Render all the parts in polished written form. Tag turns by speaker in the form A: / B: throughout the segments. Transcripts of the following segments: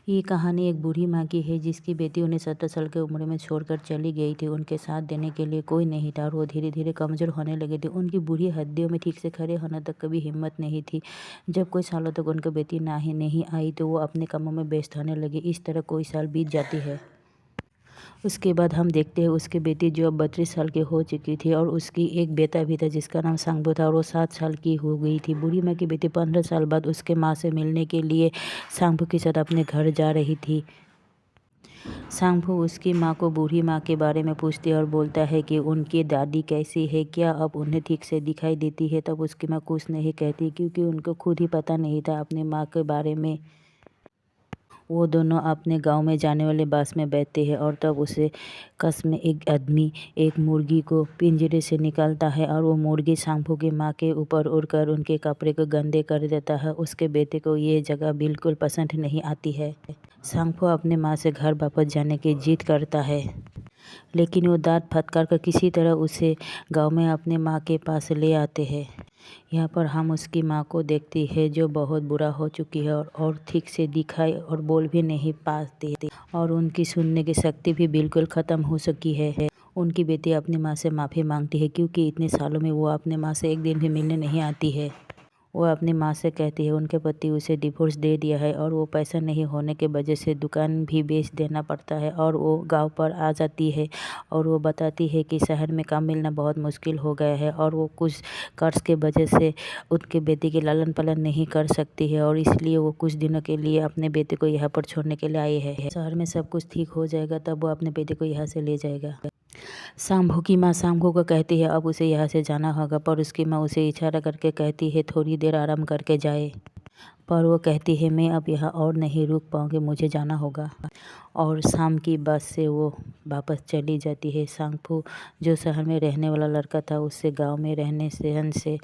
A: ये कहानी एक बूढ़ी माँ की है जिसकी बेटी उन्हें 70 साल की उम्र में छोड़कर चली गई थी। उनके साथ देने के लिए कोई नहीं था और वो धीरे धीरे कमज़ोर होने लगी थी। उनकी बूढ़ी हड्डियों में ठीक से खड़े होने तक कभी हिम्मत नहीं थी। जब कोई सालों तक उनकी बेटी नहीं आई तो वो अपने कामों में व्यस्त होने लगी। इस तरह कोई साल बीत जाती है। उसके बाद हम देखते हैं उसकी बेटी जो अब 32 साल की हो चुकी थी और उसकी एक बेटा भी था जिसका नाम सांगबो था और वो 7 साल की हो गई थी। बूढ़ी माँ की बेटी 15 साल बाद उसके माँ से मिलने के लिए सांगबो के साथ अपने घर जा रही थी। सांगफू उसकी माँ को बूढ़ी माँ के बारे में पूछती है और बोलता है कि उनकी दादी कैसी है, क्या अब उन्हें ठीक से दिखाई देती है। तब उसकी माँ कुछ नहीं कहती क्योंकि उनको खुद ही पता नहीं था अपनी माँ के बारे में। वो दोनों अपने गांव में जाने वाले बस में बैठते हैं और तब उसे कस में एक आदमी एक मुर्गी को पिंजरे से निकालता है और वो मुर्गी सांगफू की माँ के ऊपर उड़कर उनके कपड़े को गंदे कर देता है। उसके बेटे को ये जगह बिल्कुल पसंद नहीं आती है। सांगफू अपने माँ से घर वापस जाने की जिद करता है, लेकिन वो दांत फटकार कर किसी तरह उसे गांव में अपने माँ के पास ले आते हैं। यहाँ पर हम उसकी माँ को देखती है जो बहुत बुरा हो चुकी है और ठीक से दिखाई और बोल भी नहीं पाती और उनकी सुनने की शक्ति भी बिल्कुल ख़त्म हो चुकी है। उनकी बेटी अपनी माँ से माफ़ी मांगती है क्योंकि इतने सालों में वो अपने माँ से एक दिन भी मिलने नहीं आती है। वो अपनी माँ से कहती है उनके पति उसे डिवोर्स दे दिया है और वो पैसा नहीं होने के वजह से दुकान भी बेच देना पड़ता है और वो गांव पर आ जाती है और वो बताती है कि शहर में काम मिलना बहुत मुश्किल हो गया है और वो कुछ कर्ज के वजह से उनके बेटे की लालन पालन नहीं कर सकती है और इसलिए वो कुछ दिनों के लिए अपने बेटे को यहाँ पर छोड़ने के लिए आई है। शहर में सब कुछ ठीक हो जाएगा तब वो अपने बेटे को यहाँ से ले जाएगा। सांभू की माँ सांभू को कहती है अब उसे यहाँ से जाना होगा, पर उसकी माँ उसे इशारा करके कहती है थोड़ी देर आराम करके जाए। पर वो कहती है मैं अब यहाँ और नहीं रुक पाऊँगी, मुझे जाना होगा। और शाम की बस से वो वापस चली जाती है। सांभू जो शहर में रहने वाला लड़का था उससे गांव में रहने सहन से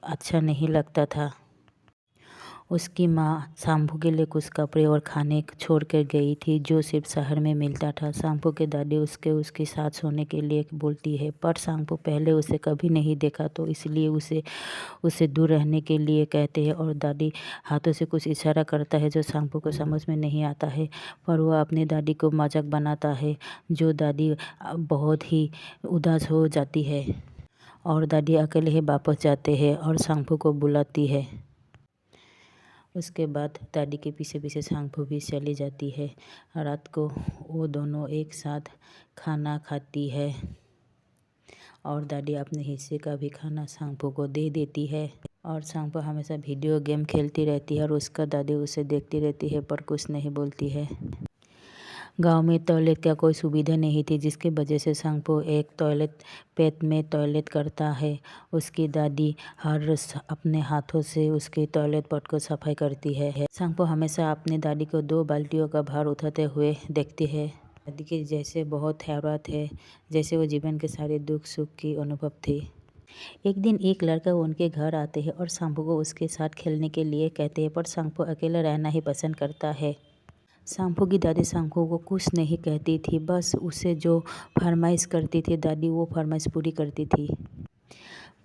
A: अच्छा नहीं लगता था। उसकी माँ सांभू के लिए कुछ कपड़े और खाने छोड़ कर गई थी जो सिर्फ शहर में मिलता था। सांभू के दादी उसके साथ सोने के लिए बोलती है, पर सांभू पहले उसे कभी नहीं देखा तो इसलिए उसे दूर रहने के लिए कहते हैं और दादी हाथों से कुछ इशारा करता है जो सांभू को समझ में नहीं आता है। पर वह अपनी दादी को मजाक बनाता है जो दादी बहुत ही उदास हो जाती है और दादी अकेले ही वापस जाते हैं और सांभू को बुलाती है। उसके बाद दादी के पीछे पीछे सांभू भी चली जाती है। रात को वो दोनों एक साथ खाना खाती है और दादी अपने हिस्से का भी खाना सांभू को दे देती है। और सांभू हमेशा वीडियो गेम खेलती रहती है और उसका दादी उसे देखती रहती है पर कुछ नहीं बोलती है। गांव में टॉयलेट का कोई सुविधा नहीं थी जिसकी वजह से सांभू एक टॉयलेट पेट में टॉयलेट करता है। उसकी दादी हर रोज अपने हाथों से उसके टॉयलेट पॉट को सफाई करती है। सांभू हमेशा अपनी दादी को 2 बाल्टियों का भार उठाते हुए देखती है। दादी के जैसे बहुत हैरत है, जैसे वो जीवन के सारे दुख सुख की अनुभव थी। एक दिन एक लड़का उनके घर आते हैं और सांभू को उसके साथ खेलने के लिए कहते हैं, पर सांभू अकेला रहना ही पसंद करता है। सांभू की दादी सांभू को कुछ नहीं कहती थी, बस उसे जो फरमाइश करती थी दादी वो फरमाइश पूरी करती थी।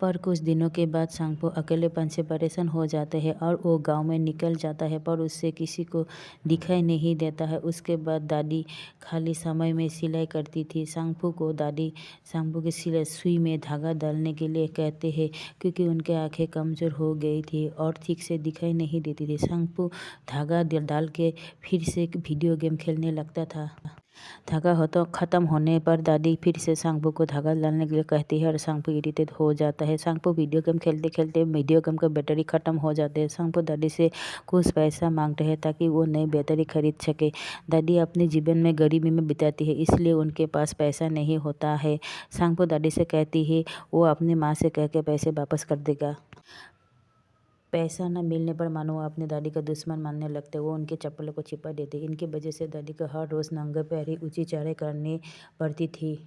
A: पर कुछ दिनों के बाद सांभू अकेलेपन से परेशान हो जाते हैं और वो गांव में निकल जाता है पर उससे किसी को दिखाई नहीं देता है। उसके बाद दादी खाली समय में सिलाई करती थी। सांभू को दादी सांभू की सिलाई सुई में धागा डालने के लिए कहते हैं क्योंकि उनकी आंखें कमज़ोर हो गई थी और ठीक से दिखाई नहीं देती थी। सांभू धागा डाल के फिर से वीडियो गेम खेलने लगता था। धागा हो तो ख़त्म होने पर दादी फिर से सांभू को धागा डालने के लिए कहती है और सांभू इरिटेट हो जाता है। सांभू वीडियो गेम खेलते खेलते वीडियो गेम का बैटरी ख़त्म हो जाते हैं। सांभू दादी से कुछ पैसा मांगते हैं ताकि वो नई बैटरी खरीद सके। दादी अपने जीवन में गरीबी में बिताती है इसलिए उनके पास पैसा नहीं होता है। सांभू दादी से कहती है वो अपनी माँ से कह के पैसे वापस कर देगा। पैसा न मिलने पर मानो वो अपनी दादी का दुश्मन मानने लगते। वो उनके चप्पलों को छिपा देते। इनकी वजह से दादी को हर रोज़ नंगे पैर ही ऊंची चढ़ाई करनी पड़ती थी।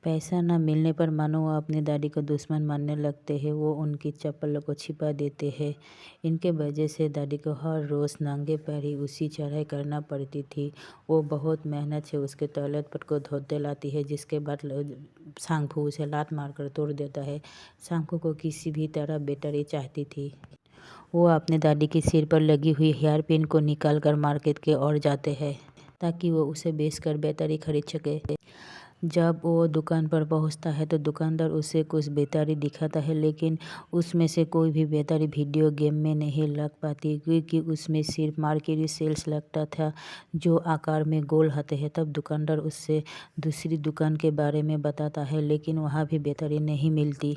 A: पैसा न मिलने पर मानो वो अपनी दादी को दुश्मन मानने लगते हैं। वो उनकी चप्पलों को छिपा देते हैं। इनके वजह से दादी को हर रोज़ नंगे पैर ही ऊंची चढ़ाई करना पड़ती थी। वो बहुत मेहनत से उसके टॉयलेट पट को धोते लाती है जिसके बाद सांभू उसे लात मारकर तोड़ देता है। सांभू को किसी भी तरह बैटरी चाहती थी। वो अपने दादी के सिर पर लगी हुई हेयर पिन को निकाल कर मार्केट की ओर जाते हैं ताकि वो उसे बेचकर बेहतरी खरीद सके। जब वो दुकान पर पहुंचता है तो दुकानदार उसे कुछ बेहतरी दिखाता है, लेकिन उसमें से कोई भी बेहतरी वीडियो गेम में नहीं लग पाती, क्योंकि उसमें सिर्फ मार्केट सेल्स लगता था जो आकार में गोल होते हैं। तब दुकानदार उससे दूसरी दुकान के बारे में बताता है, लेकिन वहाँ भी बेहतरी नहीं मिलती।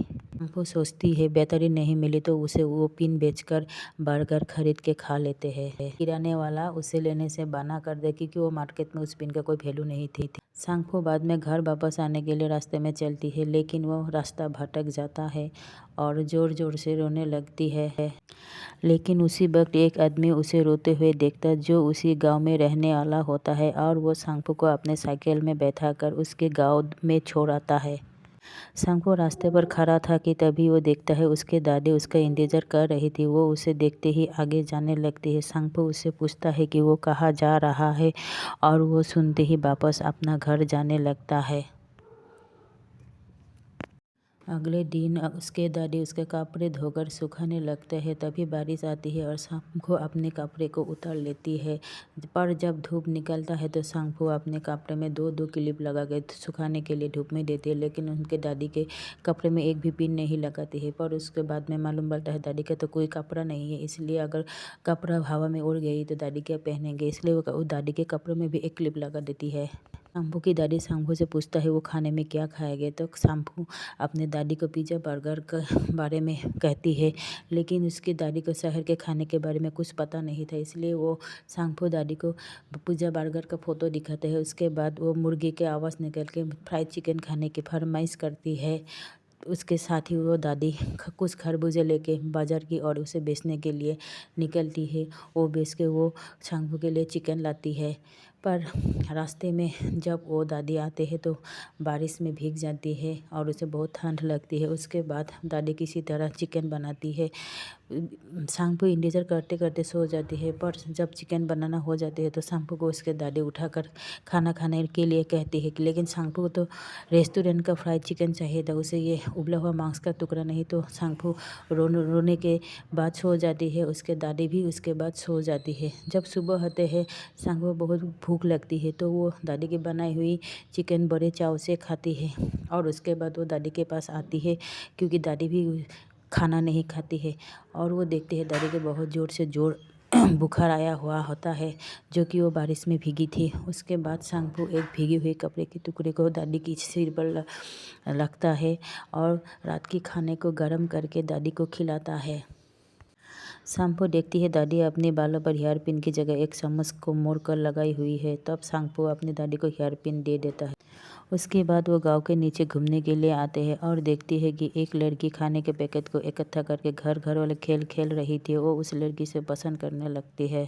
A: वो सोचती है बेहतरी नहीं मिली तो उसे वो पिन बेचकर बर्गर खरीद के खा लेते हैं। किराने वाला उसे लेने से मना कर दे क्योंकि वो मार्केट में उस पिन का कोई वैल्यू नहीं थी। सांगफो बाद में घर वापस आने के लिए रास्ते में चलती है, लेकिन वो रास्ता भटक जाता है और जोर जोर से रोने लगती है। लेकिन उसी वक्त एक आदमी उसे रोते हुए देखता है जो उसी गांव में रहने वाला होता है, और वो सांगफो को अपने साइकिल में बैठाकर उसके गांव में छोड़ आता है। सांगफो रास्ते पर खड़ा था कि तभी वो देखता है उसके दादी उसका इंतजार कर रही थी। वो उसे देखते ही आगे जाने लगती है। सांगफो उससे पूछता है कि वो कहाँ जा रहा है, और वो सुनते ही वापस अपना घर जाने लगता है। अगले दिन उसके दादी उसके कपड़े धोकर सुखाने लगते हैं। तभी बारिश आती है और सांगफो अपने कपड़े को उतार लेती है। पर जब धूप निकलता है तो सांगफो अपने कपड़े में दो दो क्लिप लगा के सुखाने के लिए धूप में देती है, लेकिन उनके दादी के कपड़े में एक भी पिन नहीं लगाती है। पर उसके बाद में मालूम पड़ता है दादी का तो कोई कपड़ा नहीं है, इसलिए अगर कपड़ा हवा में उड़ गई तो दादी क्या पहनेंगे, इसलिए वो दादी के कपड़े में भी एक क्लिप लगा देती है। सांगफो की दादी सांगफो से पूछता है वो खाने में क्या खाएंगे, तो सांगफो अपने दादी को पिज़्ज़ा बर्गर के बारे में कहती है, लेकिन उसकी दादी को शहर के खाने के बारे में कुछ पता नहीं था, इसलिए वो सांगफो दादी को पिज़्ज़ा बर्गर का फ़ोटो दिखाते हैं। उसके बाद वो मुर्गी के आवाज़ निकल के फ्राइड चिकन खाने की फरमाइश करती है। उसके साथ ही वो दादी कुछ खरबूजे लेके बाज़ार की ओर उसे बेचने के लिए निकलती है। वो बेच के वो सांगफो के लिए चिकन लाती है। पर रास्ते में जब वो दादी आते हैं तो बारिश में भीग जाती है और उसे बहुत ठंड लगती है। उसके बाद दादी किसी तरह चिकन बनाती है। सांगफो इंतज़ार करते करते सो जाती है, पर जब चिकन बनाना हो जाती है तो सांगफो को उसके दादी उठाकर खाना खाने के लिए कहती है, लेकिन सांगफो को तो रेस्टोरेंट का फ्राइड चिकन चाहिए था, उसे ये उबला हुआ मांस का टुकड़ा नहीं। तो सांगफो रोने के बाद सो जाती है। उसके दादी भी उसके बाद सो जाती है। जब सुबह होते हैं सांगफो बहुत भूख लगती है, तो वो दादी की बनाई हुई चिकन बड़े चाव से खाती है, और उसके बाद वो दादी के पास आती है क्योंकि दादी भी खाना नहीं खाती है। और वो देखते हैं दादी के बहुत जोर बुखार आया हुआ होता है, जो कि वो बारिश में भीगी थी। उसके बाद सांगफो एक भीगी हुई कपड़े के टुकड़े को दादी की सिर पर रखता है और रात की खाने को गर्म करके दादी को खिलाता है। सांगफो देखती है दादी अपने बालों पर हेयर पिन की जगह एक चम्मच को मोड़ कर लगाई हुई है। तब सांगफो अपनी दादी को हेयर पिन दे देता है। उसके बाद वो गांव के नीचे घूमने के लिए आते हैं और देखती है कि एक लड़की खाने के पैकेट को इकट्ठा करके घर घर वाले खेल खेल रही थी। वो उस लड़की से पसंद करने लगती है।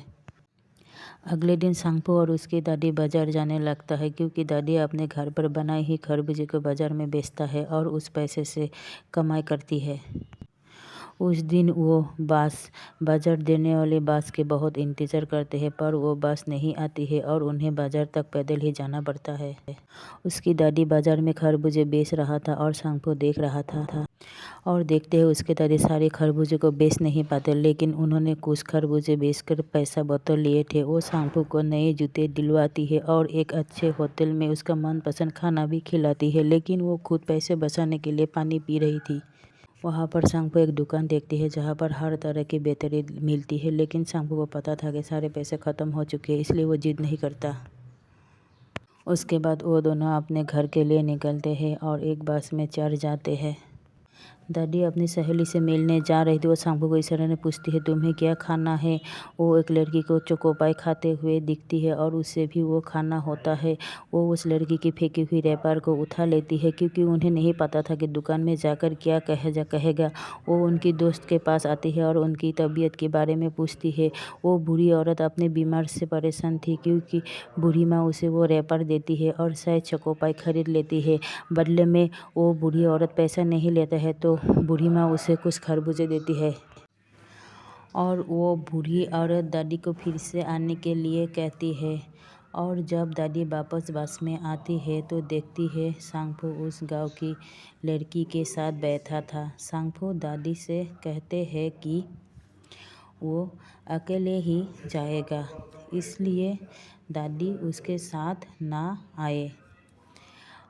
A: अगले दिन सांगफो और उसकी दादी बाजार जाने लगता है, क्योंकि दादी अपने घर पर बनाई ही खरबूजे को बाजार में बेचता है और उस पैसे से कमाई करती है। उस दिन वो बाजार देने वाले बस के बहुत इंतज़ार करते हैं, पर वो बस नहीं आती है और उन्हें बाजार तक पैदल ही जाना पड़ता है। उसकी दादी बाजार में खरबूजे बेच रहा था और सांगफो देख रहा था। और देखते हैं उसके दादी सारे खरबूजे को बेच नहीं पाते, लेकिन उन्होंने कुछ खरबूजे बेचकर पैसा बटोर लिए थे। वो सांगफो को नए जूते दिलवाती है और एक अच्छे होटल में उसका मनपसंद खाना भी खिलाती है, लेकिन वो खुद पैसे बचाने के लिए पानी पी रही थी। वहाँ पर सांगफो एक दुकान देखती है जहाँ पर हर तरह की बेहतरी मिलती है, लेकिन सांगफो को पता था कि सारे पैसे ख़त्म हो चुके हैं, इसलिए वो जिद नहीं करता। उसके बाद वो दोनों अपने घर के लिए निकलते हैं और एक बस में चढ़ जाते हैं। दादी अपनी सहेली से मिलने जा रही थी। वो सांगफो को इशारे में पूछती है तुम्हें क्या खाना है। वो एक लड़की को चोकोपाई खाते हुए दिखती है और उसे भी वो खाना होता है। वो उस लड़की की फेंकी हुई रैपर को उठा लेती है, क्योंकि उन्हें नहीं पता था कि दुकान में जाकर क्या कहेगा। वो उनकी दोस्त के पास आती है और उनकी तबीयत के बारे में पूछती है। वो बूढ़ी औरत अपने बीमार से परेशान थी, क्योंकि बूढ़ी माँ उसे वो रैपर देती है और शायद चोकोपाई खरीद लेती है। बदले में वो बूढ़ी औरत पैसा नहीं लेता है, तो बूढ़ी माँ उसे कुछ खरबूजे देती है और वो बूढ़ी औरत दादी को फिर से आने के लिए कहती है। और जब दादी वापस बस में आती है तो देखती है सांगफो उस गांव की लड़की के साथ बैठा था। सांगफो दादी से कहते हैं कि वो अकेले ही जाएगा, इसलिए दादी उसके साथ ना आए।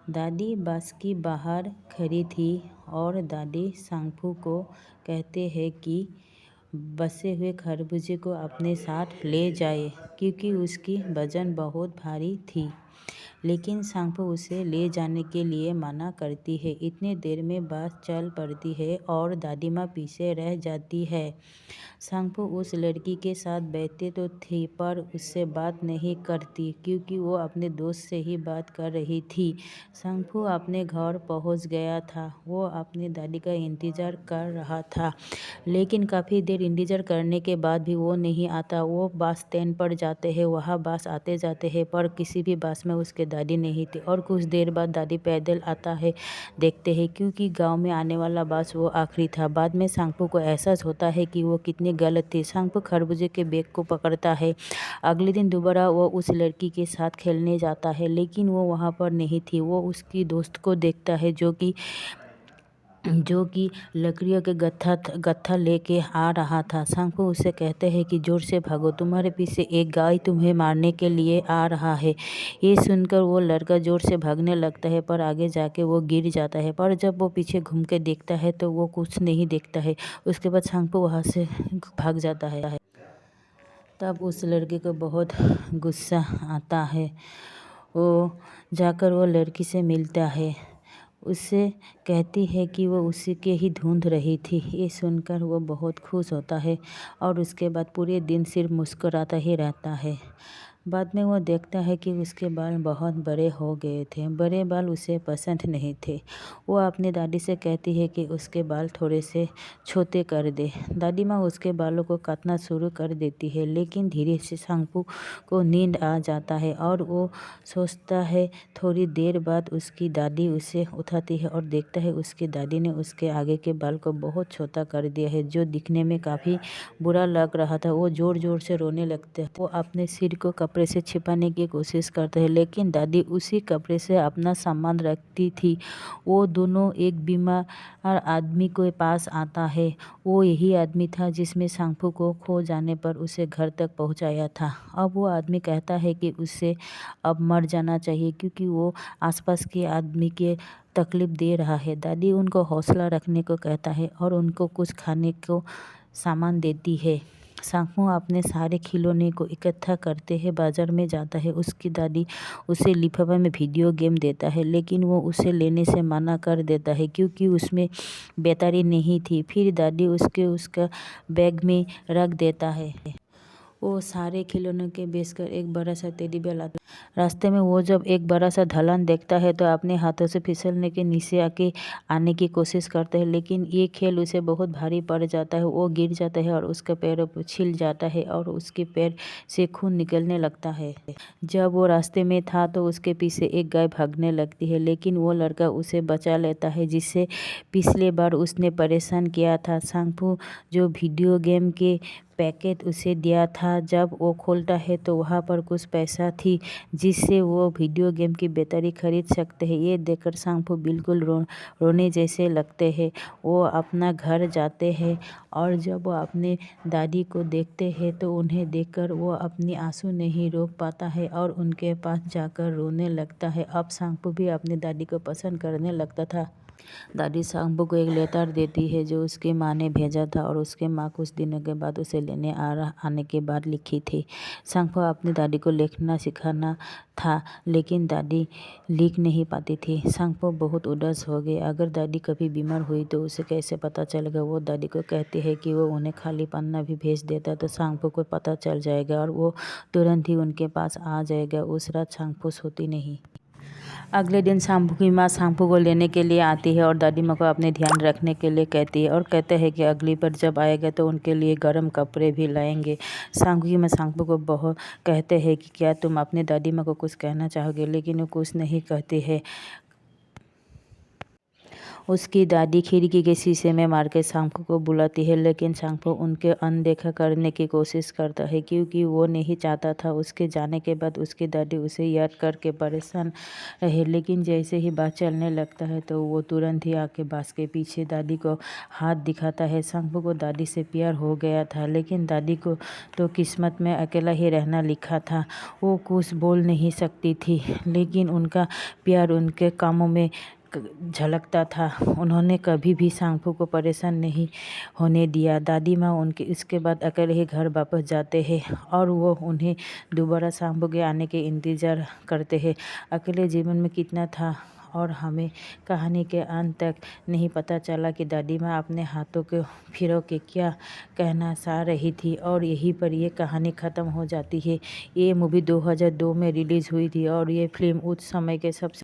A: दादी बस की बाहर खड़ी थी और दादी सांगफू को कहते हैं कि बसे हुए खरबूजे को अपने साथ ले जाए, क्योंकि उसकी वजन बहुत भारी थी। लेकिन सांगफू उसे ले जाने के लिए मना करती है। इतने देर में बस चल पड़ती है और दादी माँ पीछे रह जाती है। सांगफू उस लड़की के साथ बैठते तो थी, पर उससे बात नहीं करती, क्योंकि वो अपने दोस्त से ही बात कर रही थी। सांगफू अपने घर पहुंच गया था। वो अपनी दादी का इंतज़ार कर रहा था, लेकिन काफ़ी देर इंतज़ार करने के बाद भी वो नहीं आता। वो बस स्टैंड पर जाते हैं, वहाँ बस आते जाते हैं, पर किसी भी बस में उसके दादी नहीं थी। और कुछ देर बाद दादी पैदल आता है देखते हैं, क्योंकि गांव में आने वाला बस वो आखिरी था। बाद में सांगफू को एहसास होता है कि वो कितनी गलत थी। सांगफू खरबूजे के बैग को पकड़ता है। अगले दिन दोबारा वो उस लड़की के साथ खेलने जाता है, लेकिन वो वहाँ पर नहीं थी। वो उसकी दोस्त को देखता है जो कि लकड़ियों के गत्था लेके आ रहा था। सांगफू उससे कहते हैं कि जोर से भागो, तुम्हारे पीछे एक गाय तुम्हें मारने के लिए आ रहा है। ये सुनकर वो लड़का जोर से भागने लगता है, पर आगे जाके वो गिर जाता है। पर जब वो पीछे घूम के देखता है तो वो कुछ नहीं देखता है। उसके बाद सांगफू वहाँ से भाग जाता है। तब उस लड़के को बहुत गुस्सा आता है। वो जाकर वो लड़की से मिलता है, उससे कहती है कि वो उसी के ही ढूंढ रही थी। ये सुनकर वो बहुत खुश होता है और उसके बाद पूरे दिन सिर्फ मुस्कुराता ही रहता है। बाद में वो देखता है कि उसके बाल बहुत बड़े हो गए थे। बड़े बाल उसे पसंद नहीं थे। वो अपनी दादी से कहती है कि उसके बाल थोड़े से छोटे कर दे। दादी माँ उसके बालों को काटना शुरू कर देती है, लेकिन धीरे से सांगफू को नींद आ जाता है और वो सोचता है। थोड़ी देर बाद उसकी दादी उसे उठाती है और देखता है उसकी दादी ने उसके आगे के बाल को बहुत छोटा कर दिया है, जो दिखने में काफ़ी बुरा लग रहा था। वो ज़ोर ज़ोर से रोने लगते हैं। वो अपने सिर को कपड़े से छिपाने की कोशिश करते हैं, लेकिन दादी उसी कपड़े से अपना सामान रखती थी। वो दोनों एक बीमार आदमी के पास आता है। वो यही आदमी था जिसमें सांगफू को खो जाने पर उसे घर तक पहुंचाया था। अब वो आदमी कहता है कि उसे अब मर जाना चाहिए, क्योंकि वो आसपास के आदमी के तकलीफ दे रहा है। दादी उनको हौसला रखने को कहता है और उनको कुछ खाने को सामान देती है। सांगफू अपने सारे खिलौने को इकट्ठा करते हैं बाजार में जाता है। उसकी दादी उसे लिफाफे में वीडियो गेम देता है, लेकिन वो उसे लेने से मना कर देता है, क्योंकि उसमें बैटरी नहीं थी। फिर दादी उसका बैग में रख देता है। वो सारे खिलौनों के बेचकर एक बड़ा सा टेडी बेयर लाता है। रास्ते में वो जब एक बड़ा सा ढलान देखता है तो अपने हाथों से फिसलने के नीचे आने की कोशिश करता है, लेकिन ये खेल उसे बहुत भारी पड़ जाता है। वो गिर जाता है और उसका पैर छिल जाता है और उसके पैर से खून निकलने लगता है। जब वो रास्ते में था तो उसके पीछे एक गाय भागने लगती है, लेकिन वो लड़का उसे बचा लेता है, जिससे पिछले बार उसने परेशान किया था। सांगफू जो वीडियो गेम के पैकेट उसे दिया था, जब वो खोलता है तो वहाँ पर कुछ पैसा थी, जिससे वो वीडियो गेम की बैटरी खरीद सकते हैं। ये देखकर सांगफू बिल्कुल रोने जैसे लगते हैं। वो अपना घर जाते हैं और जब वो अपने दादी को देखते हैं तो उन्हें देखकर वो अपनी आंसू नहीं रोक पाता है और उनके पास जाकर रोने लगता है। अब सांगफू भी अपनी दादी को पसंद करने लगता था। दादी सांगफू को एक लेटर देती है जो उसकी माँ ने भेजा था और उसके माँ कुछ दिनों के बाद उसे लेने आने के बाद लिखी थी। सांगफू अपनी दादी को लिखना सिखाना था, लेकिन दादी लिख नहीं पाती थी। सांगफू बहुत उदास हो गए। अगर दादी कभी बीमार हुई तो उसे कैसे पता चलेगा। वो दादी को कहती है कि वो उन्हें खाली पन्ना भी भेज देता तो सांगफू को पता चल जाएगा और वो तुरंत ही उनके पास आ जाएगा। उस रात सांगफू सोती नहीं। अगले दिन सांगफू की माँ सांगफू को लेने के लिए आती है और दादी माँ को अपने ध्यान रखने के लिए कहती है और कहते हैं कि अगली बार जब आएगा तो उनके लिए गर्म कपड़े भी लाएंगे। सांगफू की माँ सांगफू को बहुत कहते हैं कि क्या तुम अपनी दादी माँ को कुछ कहना चाहोगे, लेकिन वो कुछ नहीं कहती है। उसकी दादी खिड़की के शीशे में मार के सांपू को बुलाती है, लेकिन सांपू उनके अनदेखा करने की कोशिश करता है क्योंकि वो नहीं चाहता था उसके जाने के बाद उसकी दादी उसे याद करके परेशान रहे। लेकिन जैसे ही बात चलने लगता है तो वो तुरंत ही आके बांस के पीछे दादी को हाथ दिखाता है। सांपू को दादी से प्यार हो गया था, लेकिन दादी को तो किस्मत में अकेला ही रहना लिखा था। वो कुछ बोल नहीं सकती थी, लेकिन उनका प्यार उनके कामों में झलकता था। उन्होंने कभी भी सांपू को परेशान नहीं होने दिया। दादी माँ उनके इसके बाद अकेले ही घर वापस जाते हैं और वो उन्हें दोबारा सांपू के आने के इंतज़ार करते हैं। अकेले जीवन में कितना था और हमें कहानी के अंत तक नहीं पता चला कि दादी माँ अपने हाथों को फिरो के क्या कहना चाह रही थी, और यहीं पर ये कहानी ख़त्म हो जाती है। ये मूवी 2002 में रिलीज़ हुई थी और ये फिल्म उस समय के सबसे